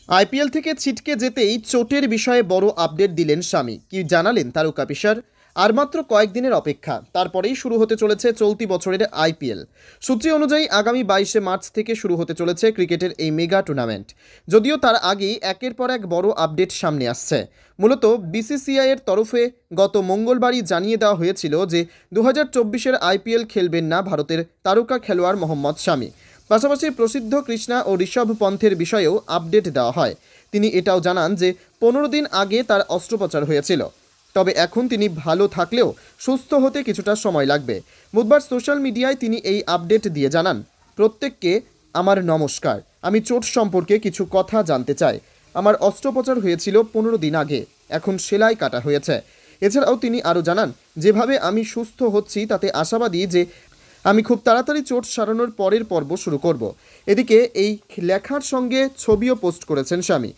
IPL থেকে ছিটকে যেতেই চোটের বিষয়ে বড় আপডেট দিলেন শামি। কি জানালেন তারকা পেসার? আর মাত্র কয়েকদিনের অপেক্ষা, তারপরেই শুরু হতে চলেছে চলতি বছরের আইপিএল। সূচি অনুযায়ী আগামী 22শে মার্চ থেকে শুরু হতে চলেছে ক্রিকেটের এই মেগা টুর্নামেন্ট। যদিও তার আগেই একের পর এক বড় আপডেট সামনে আসছে। মূলত বিসিসিআই এর তরফে গত মঙ্গলবারই জানিয়ে দেওয়া হয়েছিল যে 2024-এর আইপিএল খেলবেন না ভারতের তারকা খেলোয়াড় মোহাম্মদ শামি। পাশাপাশি প্রসিদ্ধ কৃষ্ণা ও ঋষভ পন্থের বিষয়েও আপডেট দেওয়া হয়। তিনি এটাও জানান যে 15 দিন আগে তার অস্ত্রোপচার হয়েছিল, তবে এখন তিনি ভালো থাকলেও সুস্থ হতে কিছুটা সময় লাগবে। বুধবার সোশ্যাল মিডিয়ায় তিনি এই আপডেট দিয়ে জানান, প্রত্যেককে আমার নমস্কার। আমি চোট সম্পর্কে কিছু কথা জানতে চাই। আমার অস্ত্রোপচার হয়েছিল 15 দিন আগে, এখন সেলাই কাটা হয়েছে। এছাড়াও তিনি আরও জানান, যেভাবে আমি সুস্থ হচ্ছি তাতে আশাবাদী যে আমি খুব তাড়াতাড়ি চোট সারানোর পরের পর্ব শুরু করব। এদিকে এই লেখার সঙ্গে ছবিও পোস্ট করেছেন শামি।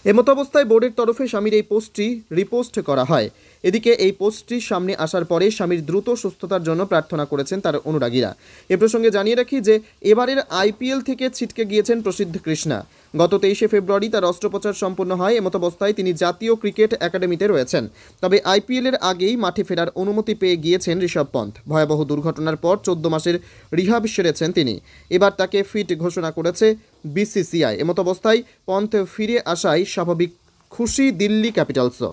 এমতো অবস্থায় বোর্ডের তরফে শামির এই পোস্টটি রিপোস্ট করা হয়। এদিকে এই পোস্টটি সামনে আসার পরে শামির দ্রুত সুস্থতার জন্য প্রার্থনা করেছেন তার অনুরাগীরা। এ প্রসঙ্গে জানিয়ে রাখি যে এবারের আইপিএল থেকে ছিটকে গিয়েছেন প্রসিদ্ধ কৃষ্ণা। গত 23শে ফেব্রুয়ারি তার অস্ত্রোপচার সম্পন্ন হয়। এমতো অবস্থায় তিনি জাতীয় ক্রিকেট একাডেমিতে রয়েছেন। তবে আইপিএলের আগেই মাঠে ফেরার অনুমতি পেয়ে গিয়েছেন ঋষভ পন্থ। ভয়াবহ দুর্ঘটনার পর 14 মাসের রিহাব সেরেছেন তিনি। এবার তাকে ফিট ঘোষণা করেছে বিসিসিআই। এমতো অবস্থায় পন্থ ফিরে আসায় স্বাভাবিক খুশি দিল্লি ক্যাপিটালসও।